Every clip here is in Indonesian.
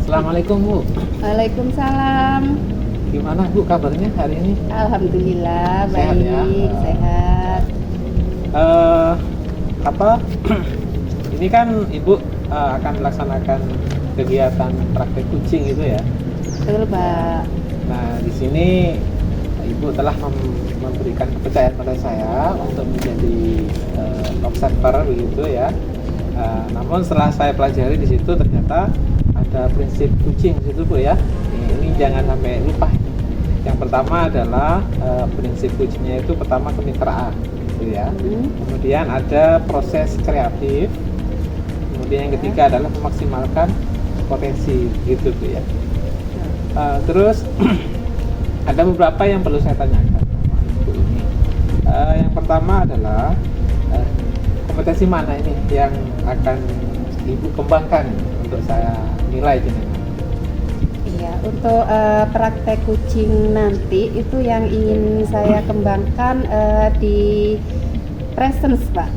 Assalamualaikum Bu. Waalaikumsalam. Gimana Bu kabarnya hari ini? Alhamdulillah Sehat baik, ya? sehat. Eh apa? Ini kan Ibu akan melaksanakan kegiatan praktek kucing gitu ya. Betul, Pak. Nah, di sini Ibu telah memberikan kepercayaan pada saya untuk menjadi observer begitu ya. Namun setelah saya pelajari di situ ternyata ada prinsip kucing di situ Bu ya. Ini jangan sampai lupa. Yang pertama adalah prinsip kucingnya itu pertama kemitraan, gitu ya. Kemudian ada proses kreatif. Kemudian yang ketiga adalah memaksimalkan potensi, gitu Bu ya. Terus ada beberapa yang perlu saya tanyakan sama Ibu ini. Yang pertama adalah kompetensi mana ini yang akan Ibu kembangkan untuk saya nilai jenengan? Iya, untuk praktek kucing nanti itu yang ingin saya kembangkan di presence, Pak.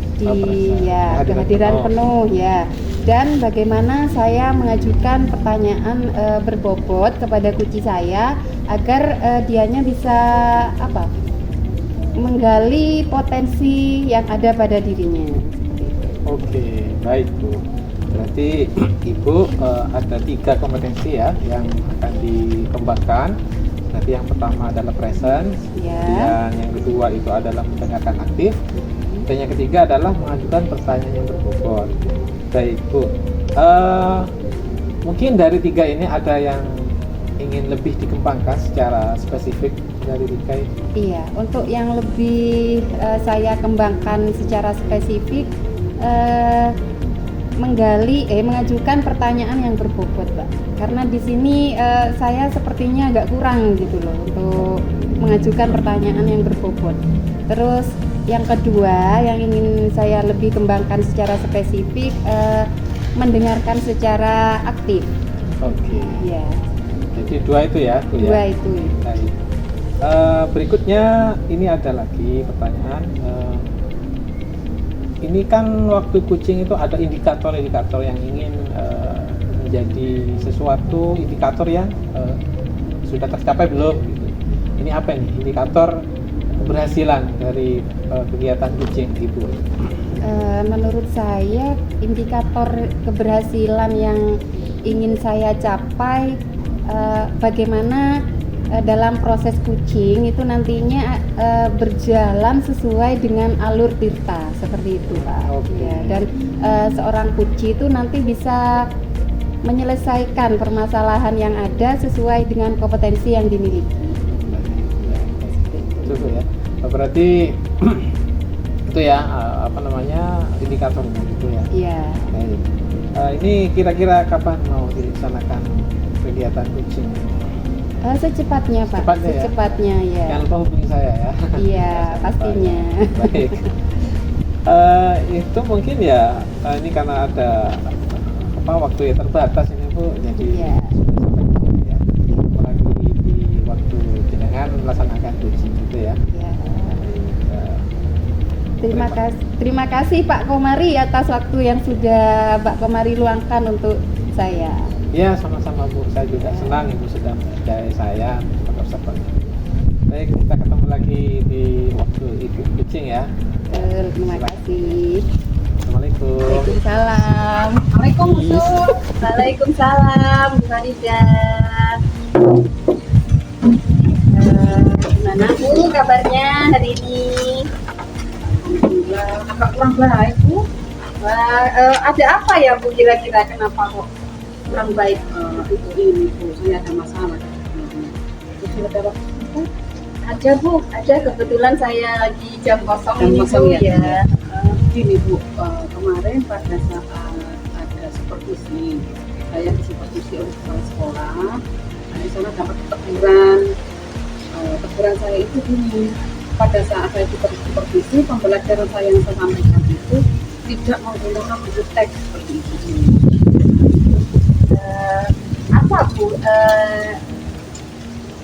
Ya, kehadiran penuh ya. Dan bagaimana saya mengajukan pertanyaan berbobot kepada kucing saya agar dianya bisa menggali potensi yang ada pada dirinya. Oke, baik Bu. Berarti Ibu ada 3 kompetensi ya yang akan dikembangkan. Nanti yang pertama adalah presence, dan yang kedua itu adalah mendengarkan aktif, dan yang ketiga adalah mengajukan pertanyaan yang berbobot. Baik Bu. Mungkin dari 3 ini ada yang ingin lebih dikembangkan secara spesifik dari 3 ini? Iya, untuk yang lebih saya kembangkan secara spesifik mengajukan pertanyaan yang berbobot, Pak. Karena di sini saya sepertinya agak kurang gitu loh untuk mengajukan pertanyaan yang berbobot. Terus yang kedua yang ingin saya lebih kembangkan secara spesifik mendengarkan secara aktif. Oke. Ya. Jadi 2 itu ya, Bu, dua ya? itu. Baik. Berikutnya ini ada lagi pertanyaan. Ini kan waktu kucing itu ada indikator-indikator yang ingin menjadi sesuatu indikator yang sudah tercapai belum gitu. Ini apa ini indikator keberhasilan dari kegiatan kucing Ibu? Menurut saya indikator keberhasilan yang ingin saya capai bagaimana dalam proses kucing itu nantinya berjalan sesuai dengan alur tirta seperti itu, Pak. Okay. Ya, dan seorang kucing itu nanti bisa menyelesaikan permasalahan yang ada sesuai dengan kompetensi yang dimiliki. Itu ya. Berarti itu ya indikatornya gitu ya. Iya. Ini kira-kira kapan mau dilaksanakan kegiatan kucing? Secepatnya, Pak. Secepatnya ya. Jangan lupa hubungi saya ya. Iya, pastinya. Baik. Itu mungkin ya ini karena ada waktu yang terbatas ini Bu, jadi sudah sampai di sini ya. Apalagi di waktu jenengan melaksanakan kucing gitu ya. Iya. Terima kasih Pak Komari atas waktu yang sudah Pak Komari luangkan untuk saya. Ya, sama-sama Bu. Saya juga senang Ibu sudah mempercayai saya untuk observer. Baik, kita ketemu lagi di waktu ikut kucing ya. Terima kasih. Assalamualaikum. Waalaikumsalam. Waalaikumsalam. Waalaikumsalam, Bu Farida. Gimana Bu kabarnya hari ini? Alhamdulillah, agak kurang baik Bu. Ada apa ya Bu kira-kira kenapa kok kurang baik? Itu ini Bu, saya ada masalah. Sudah ada waktu? Ada Bu, ada, kebetulan saya lagi jam kosong ini Bu ya. Gini Bu, kemarin pada saat ada supervisi, saya disupervisi oleh kepala sekolah. Di sana dapat teguran. Teguran saya itu gini, pada saat saya supervisi, pembelajaran saya yang saya sampaikan itu tidak menggunakan buku teks seperti itu. Apa Bu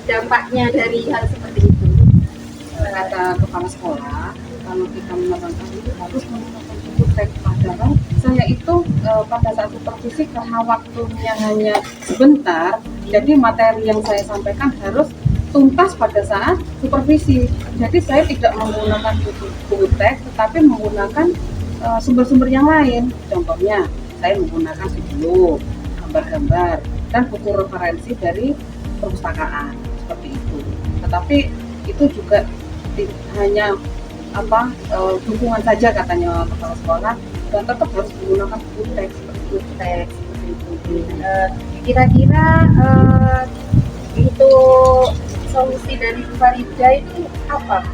dampaknya dari hal seperti itu? Kata kepala sekolah, kalau kita menerangkan itu harus menggunakan buku praktek, padahal saya itu pada saat supervisi karena waktunya hanya sebentar, jadi materi yang saya sampaikan harus tuntas pada saat supervisi. Jadi saya tidak menggunakan buku teks, tetapi menggunakan sumber-sumber yang lain. Contohnya, saya menggunakan video, gambar-gambar, dan buku referensi dari perpustakaan seperti itu. Tetapi itu juga hanya dukungan saja katanya kepala sekolah, dan tetap harus menggunakan buku teks seperti itu. Kira-kira untuk solusi dari Bu Farida itu apa?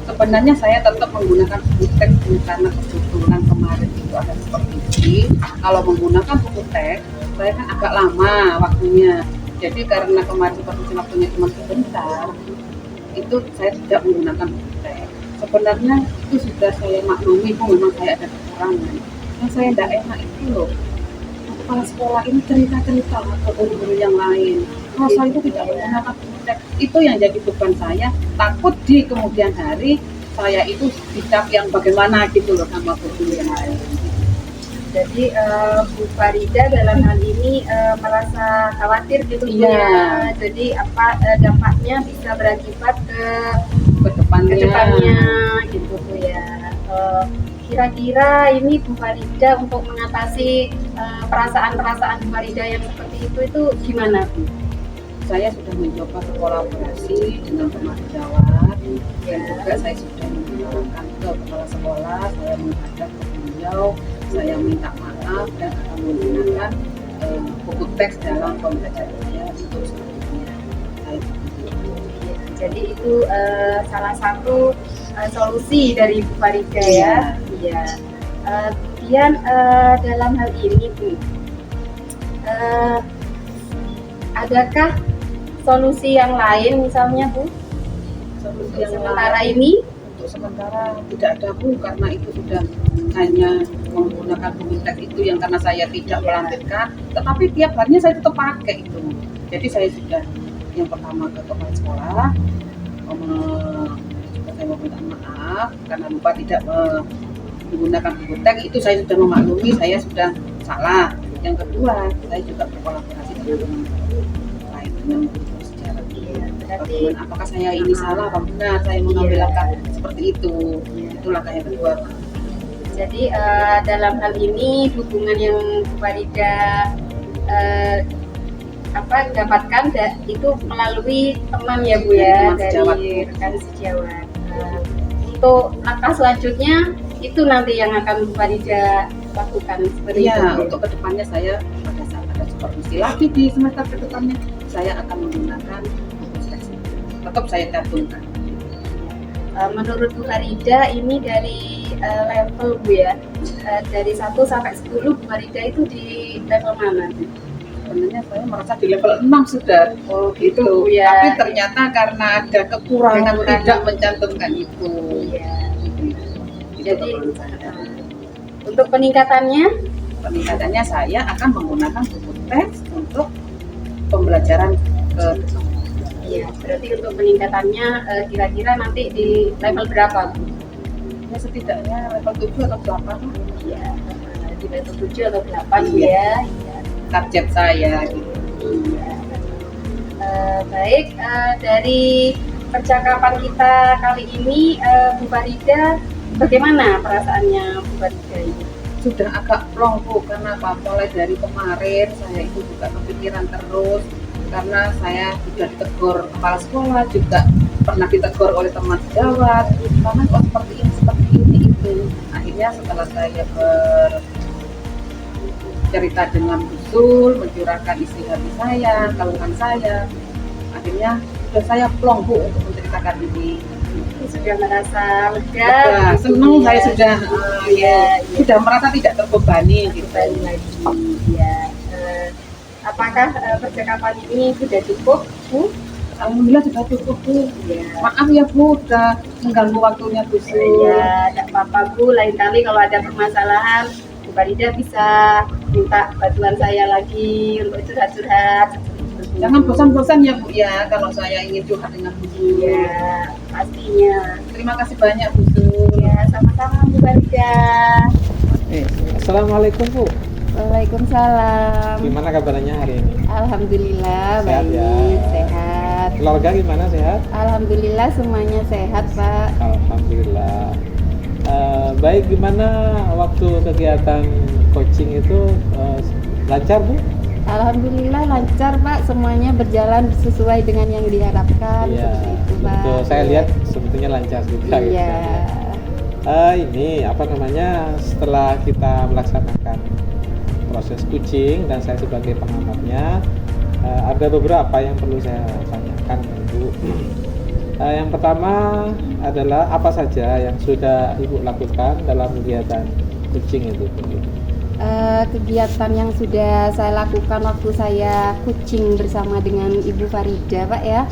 Sebenarnya saya tetap menggunakan buku teks karena kebetulan kemarin itu ada supervisi. Kalau menggunakan buku teks, saya kan agak lama waktunya. Jadi karena kemarin supervisi waktunya cuma sebentar, itu saya tidak menggunakan buku teks. Sebenarnya itu sudah saya maklumi, memang saya ada kekurangan. Yang saya tidak enak itu loh, kepala sekolah ini cerita-cerita ke guru-guru yang lain. Kalau saya itu tidak menggunakan buku teks, itu yang jadi beban saya. Takut di kemudian hari saya itu dicap yang bagaimana gitu loh sama guru yang lain. Jadi Bu Farida dalam hal ini merasa khawatir gitu Bu, Iya. ya. Jadi apa dampaknya bisa berakibat Ke kedepannya gitu Bu ya. Kira-kira ini Bu Farida untuk mengatasi perasaan-perasaan Bu Farida yang seperti itu gimana Bu? Saya sudah mencoba berkolaborasi dengan pemerintah Jawa, dan juga saya sudah menyampaikan ke kepala sekolah, saya menghadap ke beliau, saya minta maaf dan akan menggunakan buku teks dalam pembelajaran saya untuk selanjutnya. Jadi itu salah satu solusi dari Bu Farida ya. Iya. Kemudian dalam hal ini Bu, adakah solusi yang lain misalnya Bu? Solusi yang Sementara lain, ini untuk sementara tidak ada Bu, karena itu sudah hanya menggunakan buku teks itu yang karena saya tidak melampirkan, tetapi tiap harinya saya tetap pakai itu. Jadi saya sudah yang pertama ke kepala sekolah, saya meminta maaf karena lupa tidak menggunakan buku teks, itu saya sudah memaklumi saya sudah salah. Yang kedua, saya juga berkolaborasi dengan teman-teman lain dengan guru sejarah. Bagaimana, apakah saya ini salah apa benar saya mengambil langkah seperti itu? Itu langkah yang kedua. jadi dalam hal ini dukungan yang Bu Farida dapatkan itu melalui teman ya Bu ya, Teman dari sejawat. rekan sejawat. Untuk langkah selanjutnya itu nanti yang akan Bu Farida lakukan seperti Iya, itu. untuk kedepannya saya pada saat ada supervisi lagi di semester kedepannya, saya akan menggunakan buku teks itu. Tetap saya cantumkan. Menurut Bu Farida ini dari level Bu ya, dari 1 sampai 10 Bu Farida itu di level mana? Sebenarnya saya merasa di level 6 sudah. Oh gitu ya. Tapi ternyata karena ada kekurangan Kekurangan. tidak mencantumkan itu. Iya. Itu Jadi menurut saya. untuk peningkatannya Peningkatannya saya akan menggunakan buku teks untuk pembelajaran ke iya, berarti untuk peningkatannya kira-kira nanti di level berapa Bu? ya setidaknya level 7 atau 8 lah. Iya, di level 7 atau 8 Bu ya. Iya. Target saya gitu. Iya. Baik, dari percakapan kita kali ini Bu Farida, bagaimana perasaannya Bu Farida ini? Sudah agak plong Bu, karena apa? Mulai dari kemarin saya itu juga kepikiran terus, karena saya sudah ditegur kepala sekolah, juga pernah ditegur oleh teman sejawat, karena kok seperti ini itu. Akhirnya setelah saya bercerita dengan usul, mencurahkan isi hati saya, keluhan saya, akhirnya sudah saya plong Bu untuk menceritakan ini. Sudah merasa lega, Ya, gitu senang ya. saya sudah Iya, sudah merasa tidak terbebani gitu. kembali lagi ya. Apakah percakapan ini sudah cukup Bu? Alhamdulillah sudah cukup Bu. Ya. Maaf ya Bu, sudah mengganggu waktunya Bu. Ya, tidak apa-apa Bu. Lain kali kalau ada permasalahan, Bu Farida bisa minta bantuan saya lagi untuk curhat-curhat. Jangan bosan-bosan ya Bu ya, kalau saya ingin curhat dengan Bu. Iya, pastinya. Terima kasih banyak Bu. Ya, sama-sama Bu Farida. Assalamualaikum Bu. Waalaikumsalam. Gimana kabarnya hari ini? Alhamdulillah Sehat baik, ya? sehat. Keluarga gimana, sehat? Alhamdulillah semuanya sehat, Pak. Alhamdulillah. Baik, gimana waktu kegiatan coaching itu lancar Bu? Alhamdulillah lancar, Pak. Semuanya berjalan sesuai dengan yang diharapkan. Iya, Seperti itu, Pak. betul. Saya lihat sebetulnya lancar juga. Gitu Iya. kan. Ini apa namanya, setelah kita melaksanakan proses coaching dan saya sebagai pengamatnya, ada beberapa yang perlu saya tanyakan Bu. Yang pertama adalah apa saja yang sudah Ibu lakukan dalam kegiatan coaching itu Bu? Kegiatan yang sudah saya lakukan waktu saya coaching bersama dengan Ibu Farida, Pak ya.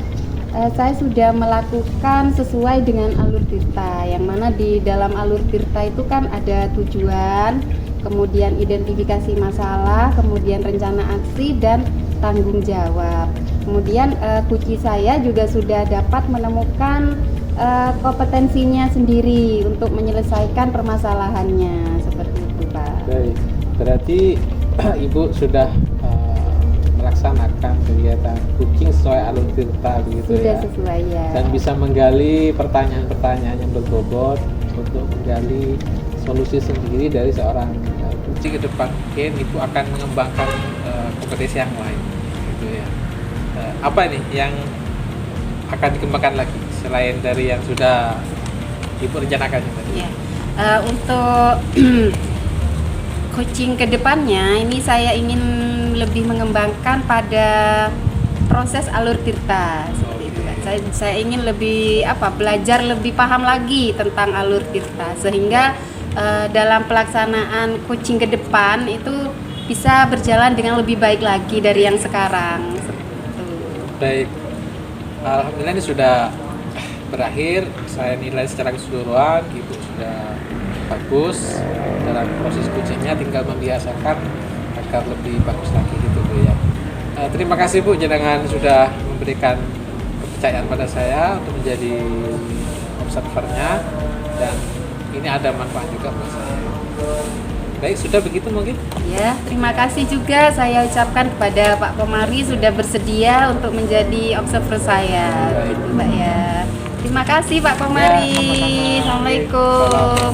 Saya sudah melakukan sesuai dengan alur tirta, yang mana di dalam alur tirta itu kan ada tujuan, kemudian identifikasi masalah, kemudian rencana aksi dan tanggung jawab. Kemudian kunci saya juga sudah dapat menemukan kompetensinya sendiri untuk menyelesaikan permasalahannya, seperti itu, Pak. Baik, berarti Ibu sudah melaksanakan kegiatan coaching sesuai alur tirta begitu Sudah ya. sesuai ya. Dan bisa menggali pertanyaan-pertanyaan yang berbobot untuk menggali solusi sendiri dari seorang coaching ke depan. Mungkin Ibu akan mengembangkan kompetensi yang lain gitu ya. Apa nih yang akan dikembangkan lagi selain dari yang sudah Ibu rencanakan tadi? Ya. Untuk coaching ke depannya ini saya ingin lebih mengembangkan pada proses alur tirta seperti itu kan. Saya ingin lebih belajar lebih paham lagi tentang alur tirta sehingga dalam pelaksanaan coaching ke depan itu bisa berjalan dengan lebih baik lagi dari yang sekarang. Seperti itu. Baik, alhamdulillah ini sudah berakhir. Saya nilai secara keseluruhan Ibu sudah bagus dalam proses coachingnya, tinggal membiasakan agar lebih bagus lagi gitu Bu ya. Terima kasih Bu jenengan sudah memberikan kepercayaan pada saya untuk menjadi observernya, dan ini ada manfaat juga buat saya. Baik, sudah begitu mungkin. Ya, terima kasih juga saya ucapkan kepada Pak Komari sudah bersedia untuk menjadi observer saya, gitu Pak ya. Terima kasih Pak Komari. Ya, sama-sama. Assalamualaikum.